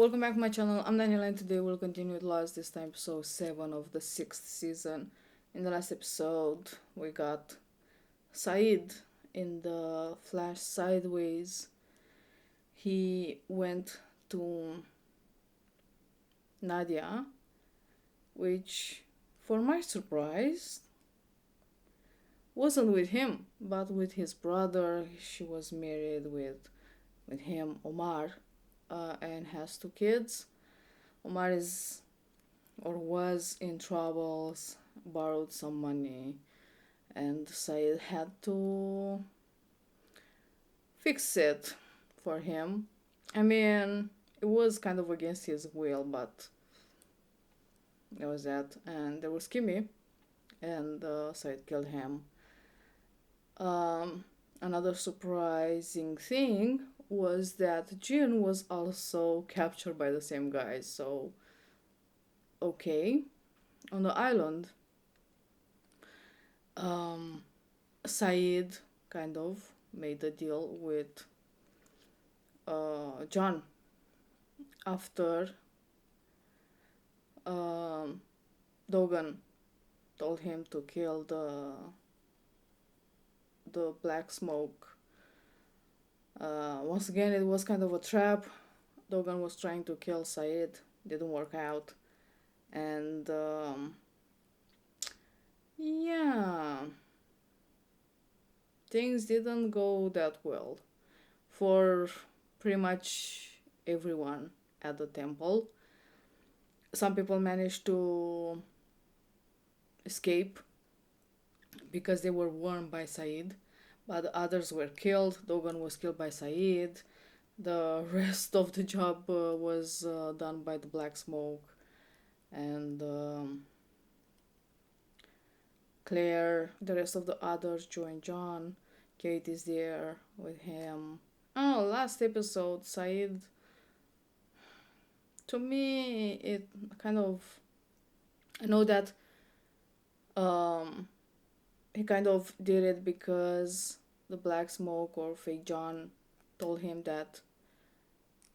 welcome back to my channel. I'm Daniela and today we'll continue with Lost, this time episode 7 of the 6th season. In the last episode, we got Said in the flash sideways. He went to Nadia, which, for my surprise, wasn't with him, but with his brother. She was married with him, Omar. And has 2 kids. Omar is or was in troubles, borrowed some money, and Said had to fix it for him. I mean, it was kind of against his will, but there was that. And there was Kimmy, and Said killed him. Another surprising thing was that Jin was also captured by the same guys. So, okay. On the island, Said kind of made a deal with John after Dogan told him to kill the black smoke. Once again, it was kind of a trap. Dogan was trying to kill Said, didn't work out, and yeah, things didn't go that well for pretty much everyone at the temple. Some people managed to escape because they were warned by Said, but others were killed. Dogan was killed by Said. The rest of the job was done by the black smoke. And Claire, the rest of the others joined John. Kate is there with him. Oh, last episode, Said, to me, it kind of, I know that he kind of did it because the black smoke or fake John told him that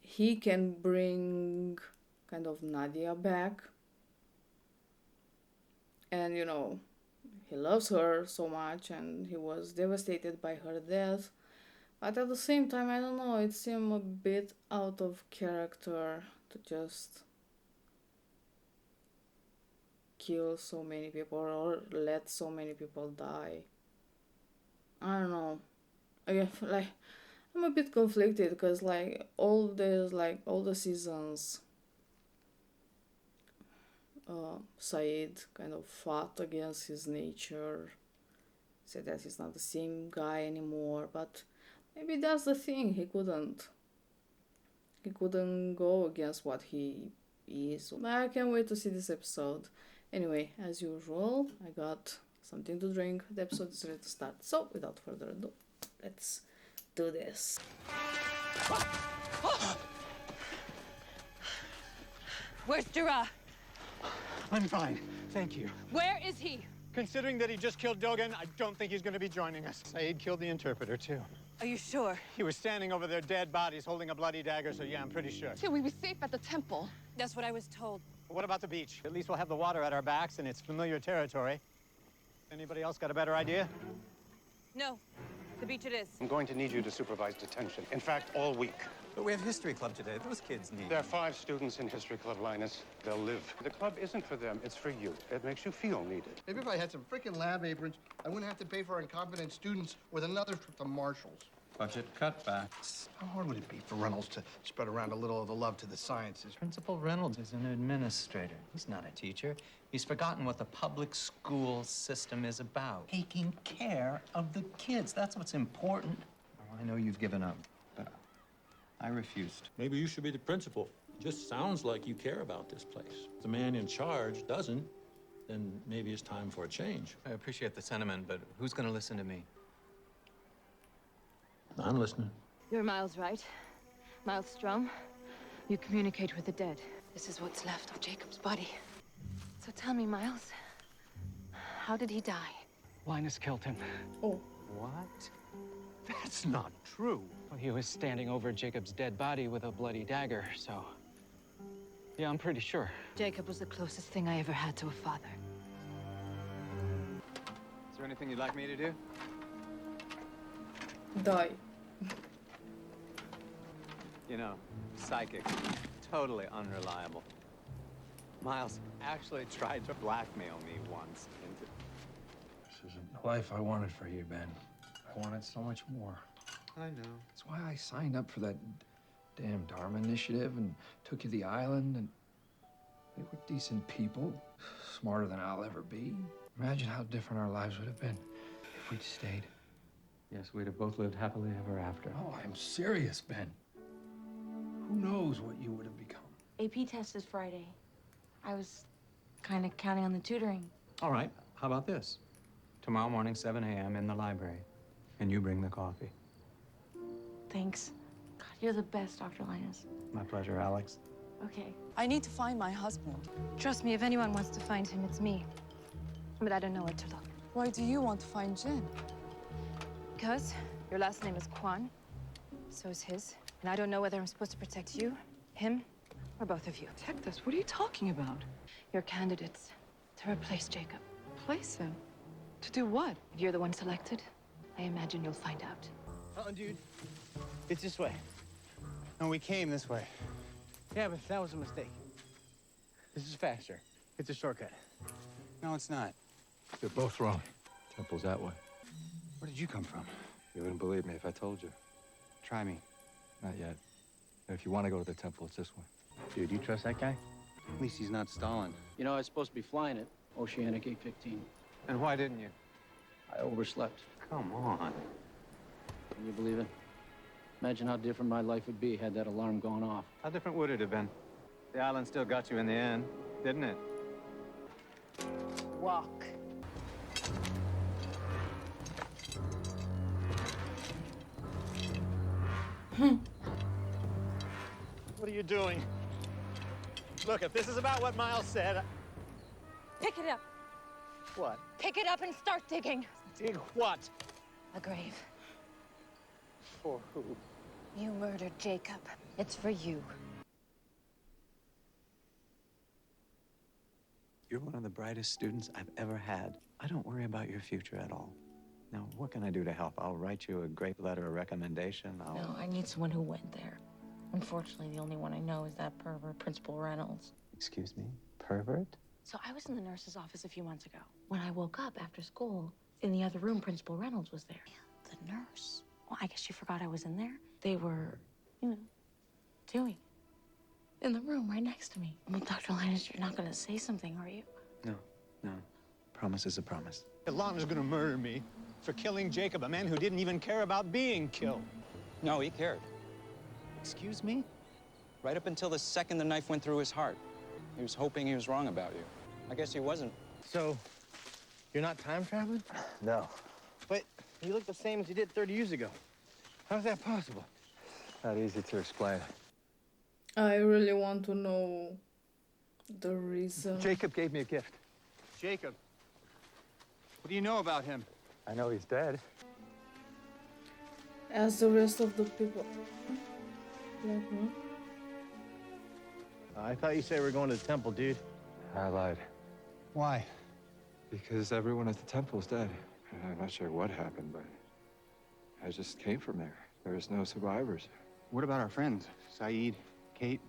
he can bring kind of Nadia back, and he loves her so much and he was devastated by her death. But at the same time, I don't know, it seemed a bit out of character to just kill so many people or let so many people die. I don't know. I'm a bit conflicted because all the seasons, Said kind of fought against his nature, said that he's not the same guy anymore. But maybe that's the thing. He couldn't go against what he is. I can't wait to see this episode. Anyway, as usual, I got something to drink. The episode is ready to start. So, without further ado, let's do this. Where's Dura? I'm fine, thank you. Where is he? Considering that he just killed Dogan, I don't think he's going to be joining us. Said killed the interpreter, too. Are you sure? He was standing over their dead bodies holding a bloody dagger, so yeah, I'm pretty sure. Till we be safe at the temple. That's what I was told. What about the beach? At least we'll have the water at our backs, and it's familiar territory. Anybody else got a better idea? No. The beach it is. I'm going to need you to supervise detention. In fact, all week. But we have history club today. Those kids need. There are 5 students in history club, Linus. They'll live. The club isn't for them, it's for you. It makes you feel needed. Maybe if I had some freaking lab aprons, I wouldn't have to pay for incompetent students with another trip to Marshall's. Budget cutbacks. How hard would it be for Reynolds to spread around a little of the love to the sciences? Principal Reynolds is an administrator. He's not a teacher. He's forgotten what the public school system is about. Taking care of the kids. That's what's important. Oh, I know you've given up, but I refused. Maybe you should be the principal. Just sounds like you care about this place. If the man in charge doesn't, then maybe it's time for a change. I appreciate the sentiment, but who's going to listen to me? I'm listening. You're Miles, right? Miles Strom. You communicate with the dead. This is what's left of Jacob's body. So tell me, Miles, how did he die? Linus killed him. Oh, What? That's not true. Well, he was standing over Jacob's dead body with a bloody dagger, so Yeah, I'm pretty sure. Jacob was the closest thing I ever had to a father. Is there anything you'd like me to do? Die. You know, psychic, totally unreliable. Miles actually tried to blackmail me once into... This isn't the life I wanted for you, Ben. I wanted so much more. I know. That's why I signed up for that damn Dharma initiative and took you to the island, and they were decent people, smarter than I'll ever be. Imagine how different our lives would have been if we'd stayed. Yes, we'd have both lived happily ever after. Oh, I'm serious, Ben. Who knows what you would have become? AP test is Friday. I was kind of counting on the tutoring. All right, how about this? Tomorrow morning, 7 a.m. in the library. And you bring the coffee. Thanks. God, you're the best, Dr. Linus. My pleasure, Alex. Okay. I need to find my husband. Trust me, if anyone wants to find him, it's me. But I don't know where to look. Why do you want to find Jen? Because your last name is Kwan, so is his. And I don't know whether I'm supposed to protect you, him, or both of you. Protect us? What are you talking about? You're candidates to replace Jacob. Place him? To do what? If you're the one selected, I imagine you'll find out. Dude. It's this way. No, we came this way. Yeah, but that was a mistake. This is faster. It's a shortcut. No, it's not. They're both wrong. Temple's that way. Where did you come from? You wouldn't believe me if I told you. Try me. Not yet. If you want to go to the temple, it's this way. Dude, you trust that guy? At least he's not stalling. You know, I was supposed to be flying it, Oceanic 815. And why didn't you? I overslept. Come on. Can you believe it? Imagine how different my life would be had that alarm gone off. How different would it have been? The island still got you in the end, didn't it? Walk. What are you doing? Look, if this is about what Miles said... Pick it up. What? Pick it up and start digging. Dig what? A grave. For who? You murdered Jacob. It's for you. You're one of the brightest students I've ever had. I don't worry about your future at all. Now, what can I do to help? I'll write you a great letter of recommendation. No, I need someone who went there. Unfortunately, the only one I know is that pervert, Principal Reynolds. Excuse me? Pervert? So I was in the nurse's office a few months ago. When I woke up after school, in the other room, Principal Reynolds was there. And the nurse, well, I guess she forgot I was in there. They were, you know, doing it in the room right next to me. Well, Dr. Linus, you're not gonna say something, are you? No, no. Promise is a promise. Ilana's gonna murder me for killing Jacob, a man who didn't even care about being killed. No, he cared. Excuse me? Right up until the second the knife went through his heart. He was hoping he was wrong about you. I guess he wasn't. So, you're not time traveling? No. But you look the same as you did 30 years ago. How's that possible? Not easy to explain. I really want to know the reason. Jacob gave me a gift. Jacob. What do you know about him? I know he's dead. As the rest of the people. Like me. I thought you said we were going to the temple, dude. I lied. Why? Because everyone at the temple's dead. I'm not sure what happened, but I just came from there. There's no survivors. What about our friends? Saeed, Kate?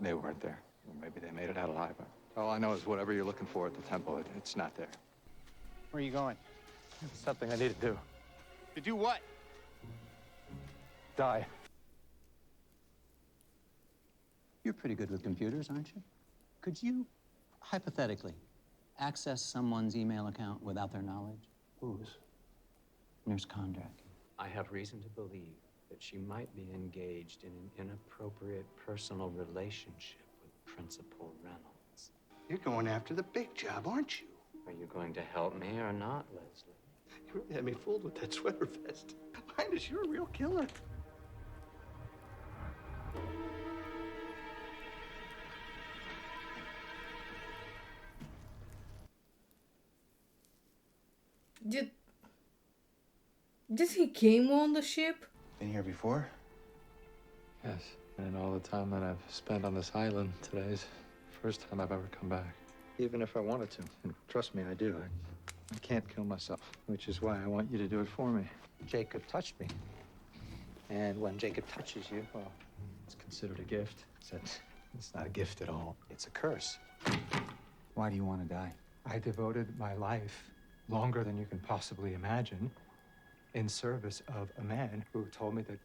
They weren't there. Maybe they made it out alive. All I know is whatever you're looking for at the temple, it's not there. Where are you going? It's something I need to do. To do what? Die. You're pretty good with computers, aren't you? Could you, hypothetically, access someone's email account without their knowledge? Whose? Nurse Kondrak. I have reason to believe that she might be engaged in an inappropriate personal relationship with Principal Reynolds. You're going after the big job, aren't you? Are you going to help me or not, Leslie? You really had me fooled with that sweater vest. Linus, you're a real killer. Did he came on the ship? Been here before? Yes. And all the time that I've spent on this island, today's the first time I've ever come back. Even if I wanted to. And trust me, I do. I can't kill myself, which is why I want you to do it for me. Jacob touched me. And when Jacob touches you, well, it's considered a gift. Except it's not a gift at all. It's a curse. Why do you want to die? I devoted my life, longer than you can possibly imagine, in service of a man who told me that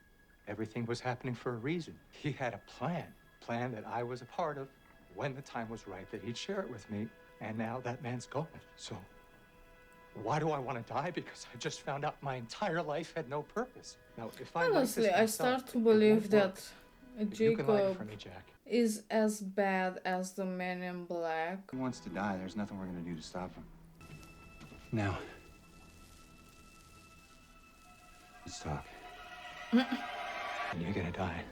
everything was happening for a reason. He had a plan that I was a part of. When the time was right, that he'd share it with me, and now that man's gone. So, why do I want to die? Because I just found out my entire life had no purpose. Now, if I Honestly, I start to believe that you can light it Jacob for me, Jack. is as bad as the man in black. He wants to die. There's nothing we're gonna do to stop him. Now, let's talk. And you're gonna die.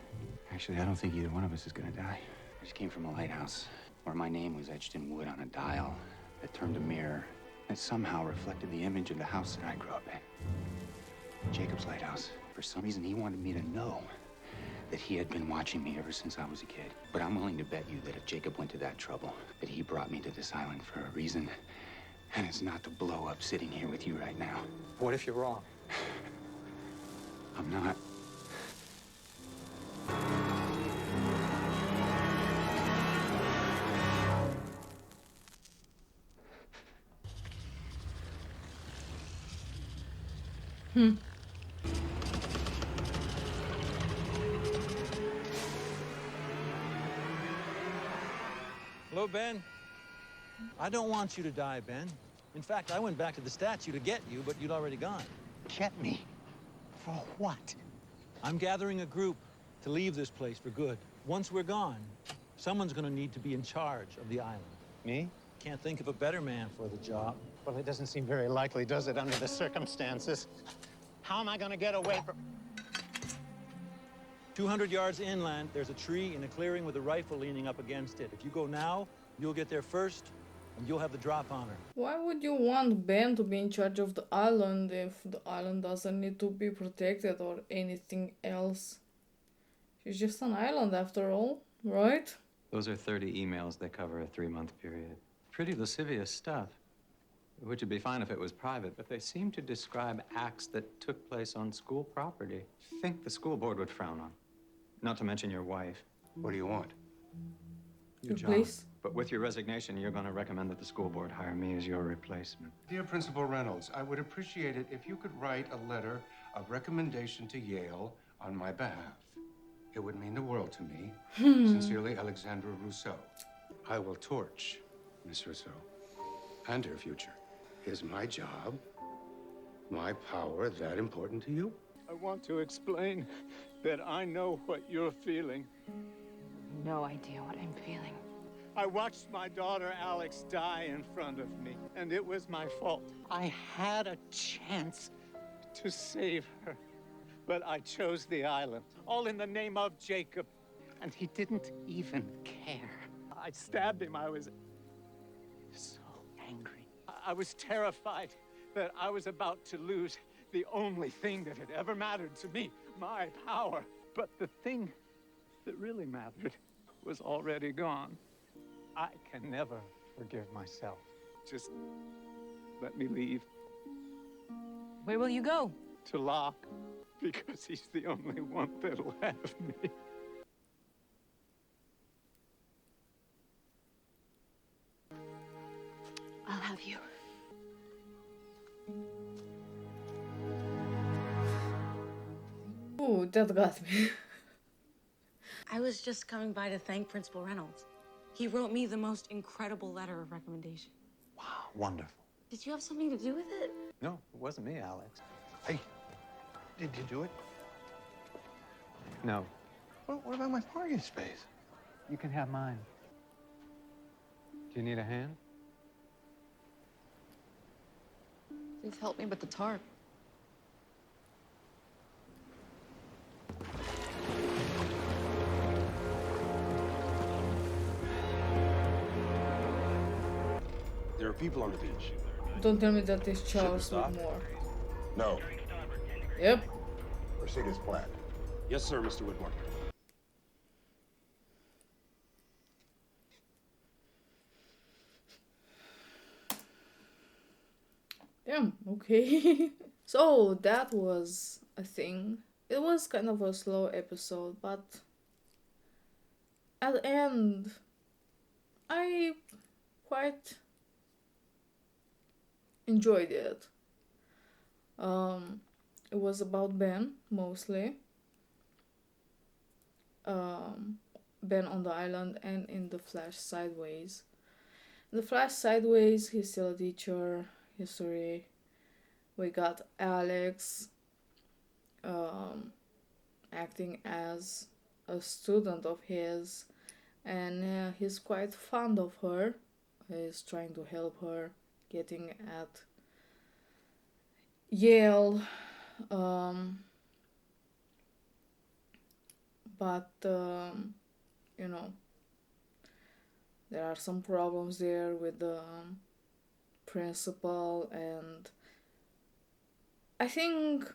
Actually, I don't think either one of us is gonna die. I just came from a lighthouse where my name was etched in wood on a dial that turned a mirror that somehow reflected the image of the house that I grew up in. Jacob's lighthouse. For some reason, he wanted me to know that he had been watching me ever since I was a kid. But I'm willing to bet you that if Jacob went to that trouble, that he brought me to this island for a reason, and it's not to blow up sitting here with you right now. What if you're wrong? I'm not. Hello, Ben. I don't want you to die, Ben. In fact, I went back to the statue to get you, but you'd already gone. Get me? For what? I'm gathering a group to leave this place for good. Once we're gone, someone's gonna need to be in charge of the island. Me? Can't think of a better man for the job. Well, it doesn't seem very likely, does it, under the circumstances? How am I gonna get away from... 200 yards inland, there's a tree in a clearing with a rifle leaning up against it. If you go now, you'll get there first, and you'll have the drop on her. Why would you want Ben to be in charge of the island if the island doesn't need to be protected or anything else? It's just an island after all, right? Those are 30 emails that cover a 3-month period. Pretty lascivious stuff, which would be fine if it was private, but they seem to describe acts that took place on school property. Think the school board would frown on. Not to mention your wife. What do you want? Your job. Please. But with your resignation, you're going to recommend that the school board hire me as your replacement. Dear Principal Reynolds, I would appreciate it if you could write a letter of recommendation to Yale on my behalf. It would mean the world to me. Sincerely, Alexandra Rousseau. I will torch Miss Rousseau and her future. Is my job, my power, that important to you? I want to explain that I know what you're feeling. No idea what I'm feeling. I watched my daughter Alex die in front of me, and it was my fault. I had a chance to save her, but I chose the island, all in the name of Jacob, and he didn't even care. I stabbed him. I was so angry. I was terrified that I was about to lose the only thing that had ever mattered to me, my power. But the thing that really mattered was already gone. I can never forgive myself. Just let me leave. Where will you go? To Locke, because he's the only one that'll have me. I'll have you. Ooh, that got me. I was just coming by to thank Principal Reynolds. He wrote me the most incredible letter of recommendation. Wow, wonderful. Did you have something to do with it? No, it wasn't me, Alex. Hey, did you do it? No. Well, what about my parking space? You can have mine. Do you need a hand? Please help me with the tarp. There are people on the beach. Don't tell me that is Charles with more. No. Yep. Proceed as planned. Yes, sir, Mr. Whitmore. Damn, okay. So that was a thing. It was kind of a slow episode, but at the end, I quite enjoyed it. Um, it was about Ben mostly. Ben on the island and in the Flash Sideways. In the Flash Sideways, he's still a teacher. History. We got Alex acting as a student of his, and he's quite fond of her. He's trying to help her getting at Yale, but you know, there are some problems there with the principal, and I think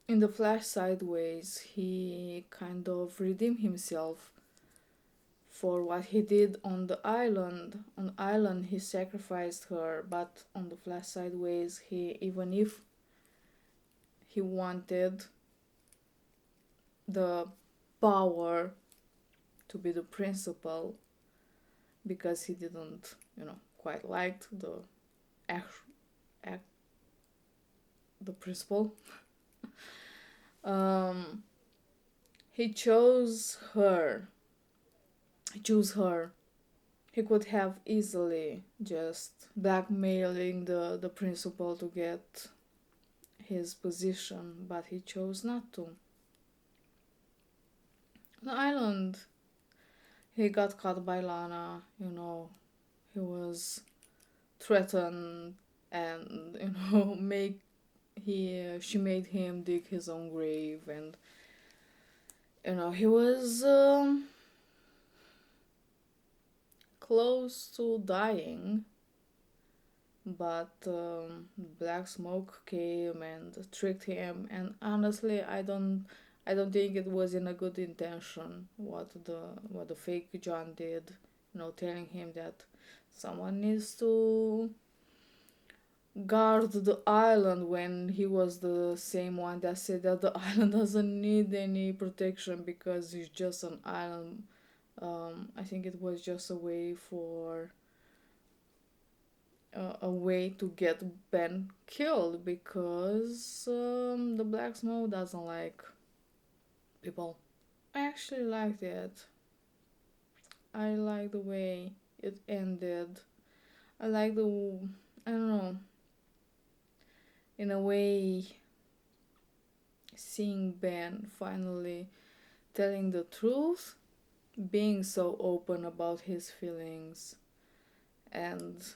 in the Flash Sideways he kind of redeemed himself for what he did on the island. On the island he sacrificed her, but on the Flash Sideways he, even if he wanted the power to be the principal, because he didn't, quite liked the the principal. He chose her. He chose her. He could have easily just blackmailing the principal to get his position, but he chose not to. On the island, he got caught by Lana, he was threatened, and she made him dig his own grave, and he was close to dying, but black smoke came and tricked him, and honestly I don't think it was in a good intention what the fake John did, telling him that someone needs to guard the island, when he was the same one that said that the island doesn't need any protection because it's just an island. I think it was just a way to get Ben killed, because the Black Smoke doesn't like people. I actually liked it. I like the way it ended. I like I don't know, in a way, seeing Ben finally telling the truth, being so open about his feelings, and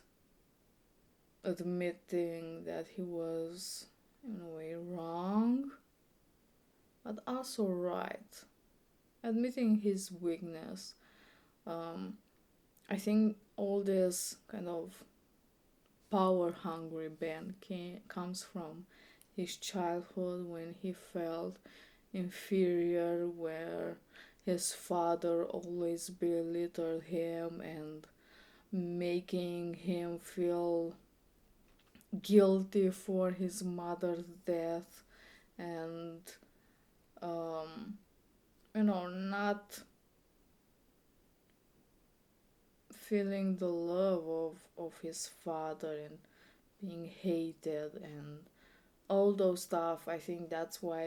admitting that he was in a way wrong, but also right. Admitting his weakness. I think all this kind of power hungry Ben comes from his childhood, when he felt inferior, where his father always belittled him and making him feel guilty for his mother's death, and not feeling the love of his father, and being hated, and all those stuff. I think that's what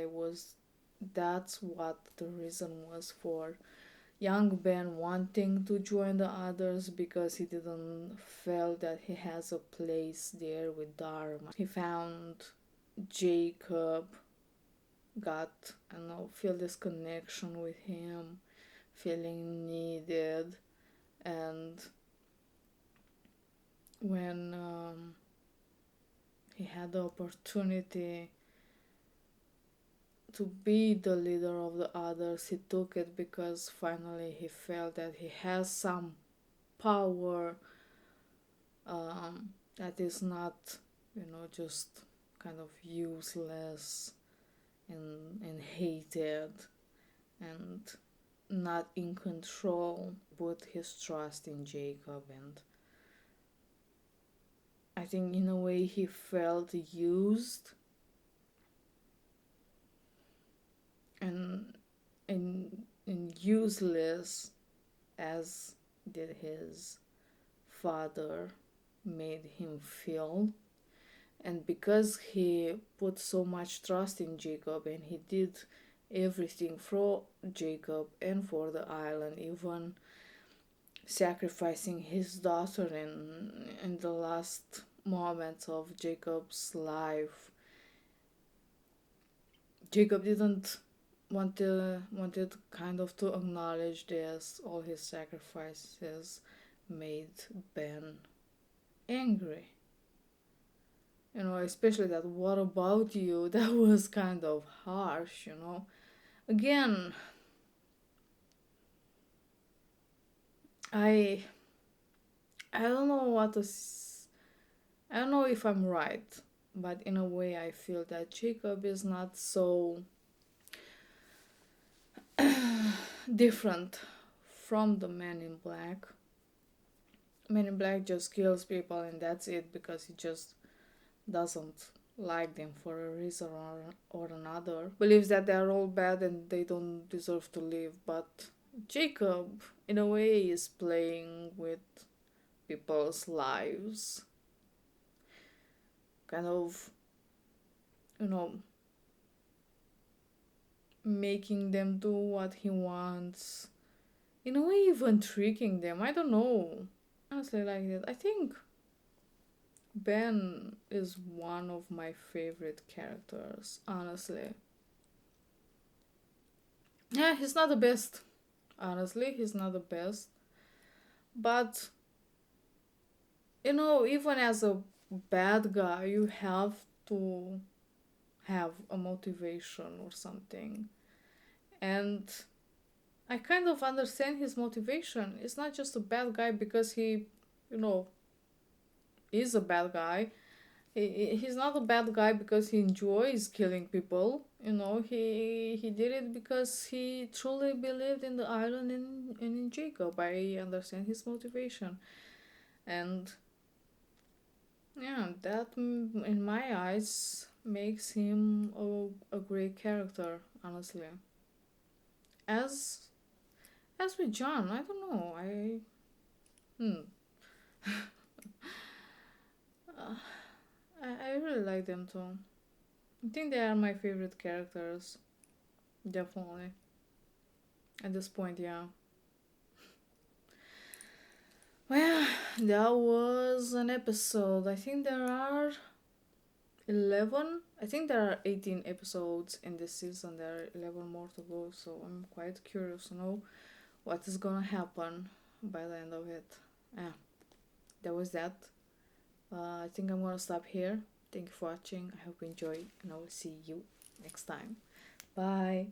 the reason was for young Ben wanting to join the others, because he didn't feel that he has a place there with Dharma. He found Jacob, feel this connection with him, feeling needed, and when he had the opportunity to be the leader of the others, he took it, because finally he felt that he has some power that is not, just kind of useless and hated and not in control. Put his trust in Jacob, and I think in a way he felt used and and useless as did his father made him feel. And because he put so much trust in Jacob and he did everything for Jacob and for the island, even sacrificing his daughter in the last moments of Jacob's life, Jacob didn't wanted kind of to acknowledge this. All his sacrifices made Ben angry. You know, especially that "what about you?" That was kind of harsh, you know. Again, I don't know what to I don't know if I'm right, but in a way I feel that Jacob is not so different from the Man in Black. Man in Black just kills people and that's it, because he just doesn't like them for a reason or another. Believes that they're all bad and they don't deserve to live. But Jacob, in a way, is playing with people's lives. Kind of, you know, making them do what he wants. In a way, even tricking them. I don't know. Honestly, like that. I think Ben is one of my favorite characters, honestly. Yeah, he's not the best. Honestly, he's not the best. But, you know, even as a bad guy, you have to have a motivation or something. And I kind of understand his motivation. It's not just a bad guy because he, you know, is a bad guy. He's not a bad guy because he enjoys killing people. You know, he did it because he truly believed in the island and in Jacob. I understand his motivation. And yeah, that in my eyes makes him a great character, honestly. As as with John, I don't know. Uh, I really like them too. I think they are my favorite characters, definitely. At this point, yeah. Well, that was an episode. I think there are 11. I think there are 18 episodes in this season. There are 11 more to go, so I'm quite curious to know what is gonna happen by the end of it. Yeah, that was that. I think I'm gonna stop here. Thank you for watching. I hope you enjoyed, and I will see you next time. Bye.